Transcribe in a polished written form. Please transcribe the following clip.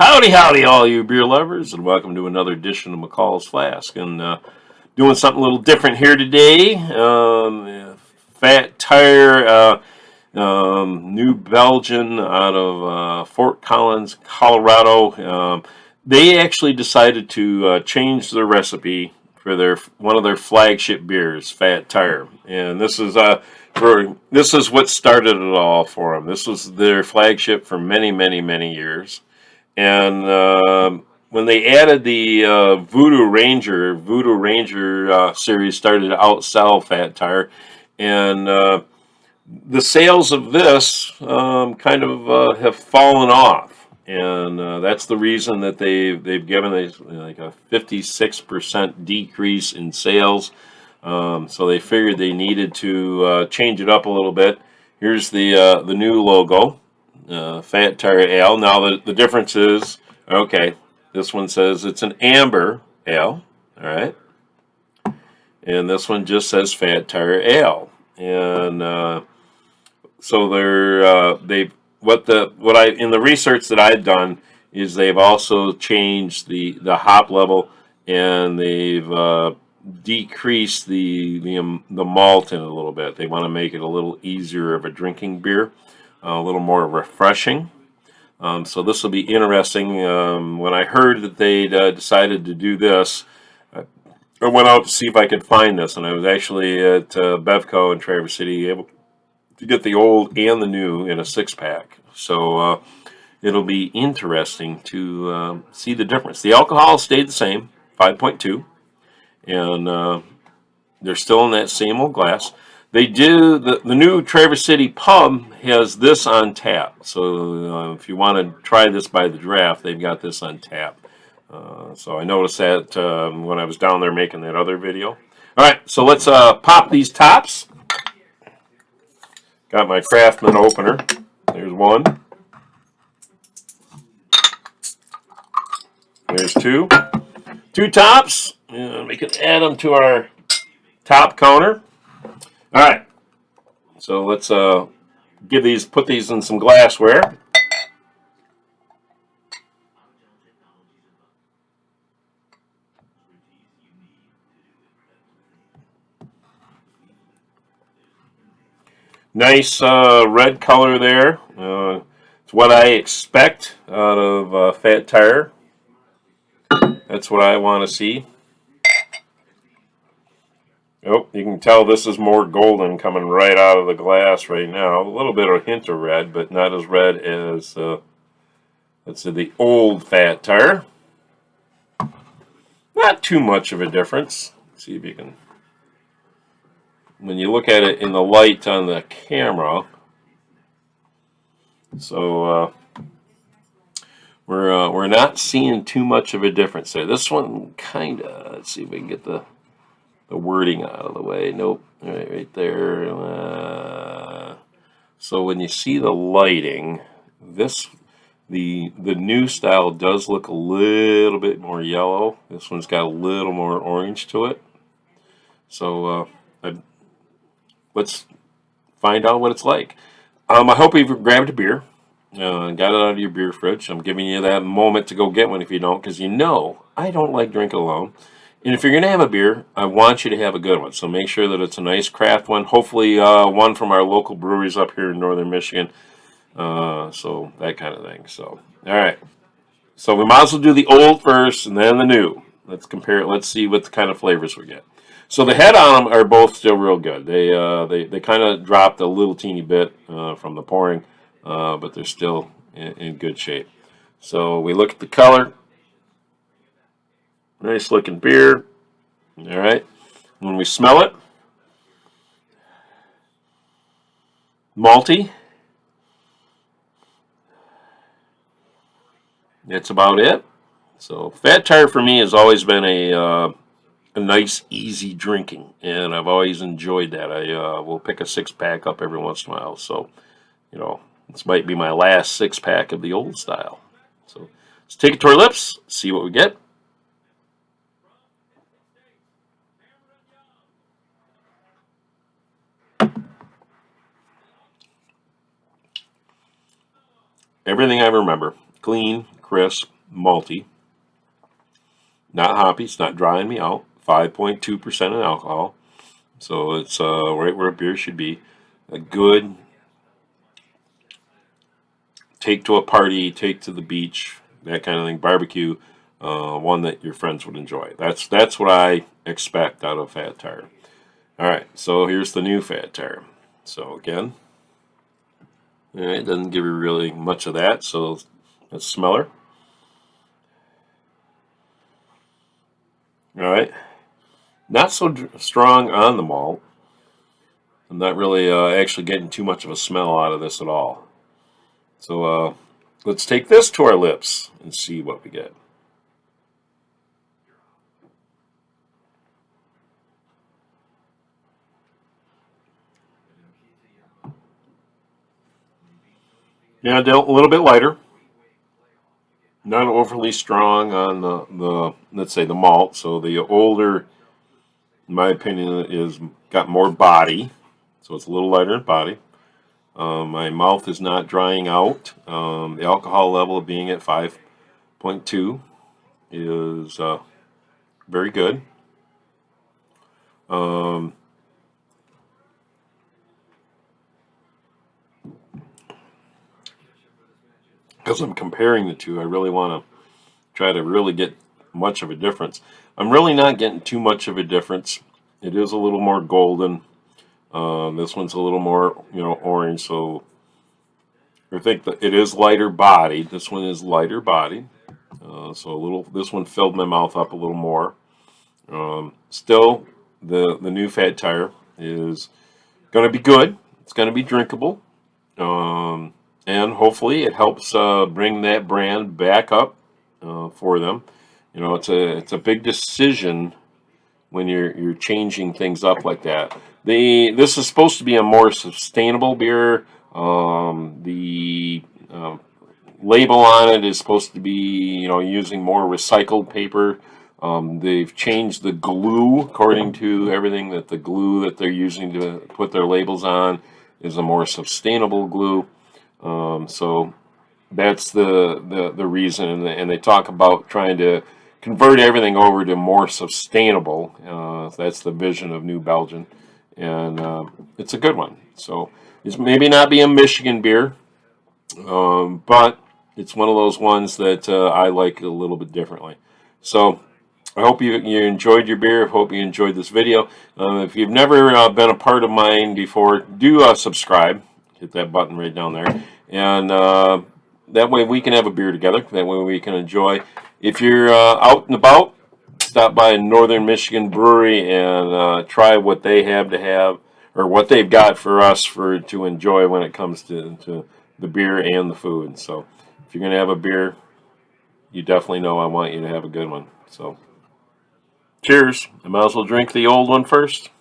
Howdy, howdy, all you beer lovers, and welcome to another edition of McCall's Flask. And doing something a little different here today. Fat Tire, New Belgian out of Fort Collins, Colorado. They actually decided to change their recipe for one of their flagship beers, Fat Tire, and this is what started it all for them. This was their flagship for many, many, many years. And when they added the Voodoo Ranger series started to outsell Fat Tire, and the sales of this kind of have fallen off, and that's the reason that they've given like a 56% decrease in sales. So they figured they needed to change it up a little bit. Here's the new logo. Fat Tire Ale. Now the difference is, okay, this one says it's an amber ale, all right, and this one just says Fat Tire Ale. And so in the research that I've done is they've also changed the hop level, and they've decreased the malt in it a little bit. They want to make it a little easier of a drinking beer, a little more refreshing. So this will be interesting. When I heard that they'd decided to do this, I went out to see if I could find this, and I was actually at Bevco in Traverse City able to get the old and the new in a 6-pack. So it'll be interesting to see the difference. The alcohol stayed the same, 5.2, and they're still in that same old glass. They do the new Traverse City pub has this on tap. So if you want to try this by the draft, they've got this on tap. So I noticed that when I was down there making that other video. All right, so let's pop these tops. Got my Craftsman opener. There's one. There's two. Two tops. And we can add them to our top counter. All right, so let's put these in some glassware. Nice red color there. It's what I expect out of Fat Tire. That's what I want to see. Oh, you can tell this is more golden coming right out of the glass right now. A little bit of a hint of red, but not as red as let's say the old Fat Tire. Not too much of a difference. Let's see if you can. When you look at it in the light on the camera, so we're not seeing too much of a difference there. This one kind of. Let's see if we can get the wording out of the way. Nope, right there. So when you see the lighting, the new style does look a little bit more yellow. This one's got a little more orange to it. So let's find out what it's like. I hope you've grabbed a beer, got it out of your beer fridge. I'm giving you that moment to go get one if you don't, because I don't like drinking alone. And if you're going to have a beer, I want you to have a good one. So make sure that it's a nice craft one. Hopefully one from our local breweries up here in northern Michigan. So that kind of thing. So, all right. So we might as well do the old first and then the new. Let's compare it. Let's see what kind of flavors we get. So the head on them are both still real good. They kind of dropped a little teeny bit from the pouring, but they're still in good shape. So we look at the color. Nice looking beer. All right. When we smell it, malty. That's about it. So Fat Tire for me has always been a nice, easy drinking, and I've always enjoyed that. I will pick a 6-pack up every once in a while. So, this might be my last 6-pack of the old style. So let's take it to our lips, see what we get. Everything I remember. Clean, crisp, malty. Not hoppy. It's not drying me out. 5.2% in alcohol. So it's right where a beer should be. A good take to a party, take to the beach, that kind of thing, barbecue, one that your friends would enjoy. That's what I expect out of Fat Tire. All right, so here's the new Fat Tire. So again, all right, it doesn't give you really much of that, so let's smell her. All right, not so strong on the malt. I'm not really actually getting too much of a smell out of this at all. So let's take this to our lips and see what we get. Yeah, a little bit lighter. Not overly strong on the let's say the malt. So the older, in my opinion, is got more body. So it's a little lighter in body. My mouth is not drying out. The alcohol level being at 5.2 is very good. Because I'm comparing the two, I really want to try to really get much of a difference. I'm really not getting too much of a difference. It is a little more golden. This one's a little more, orange. So I think that it is lighter bodied. This one is lighter bodied. So a little. This one filled my mouth up a little more. Still, the new Fat Tire is going to be good. It's going to be drinkable. And hopefully it helps bring that brand back up for them. It's a big decision when you're changing things up like that. This is supposed to be a more sustainable beer. The label on it is supposed to be using more recycled paper. They've changed the glue according to everything, that the glue that they're using to put their labels on is a more sustainable glue. So that's the reason, and they talk about trying to convert everything over to more sustainable. That's the vision of New Belgium, and it's a good one. So it's maybe not be a Michigan beer, but it's one of those ones that I like a little bit differently. So I hope you enjoyed your beer. I hope you enjoyed this video. If you've never been a part of mine before, do subscribe. Hit that button right down there. And that way we can have a beer together. That way we can enjoy. If you're out and about, stop by a Northern Michigan brewery and try what they have, or what they've got for us to enjoy when it comes to the beer and the food. So if you're going to have a beer, you definitely know I want you to have a good one. So cheers. I might as well drink the old one first.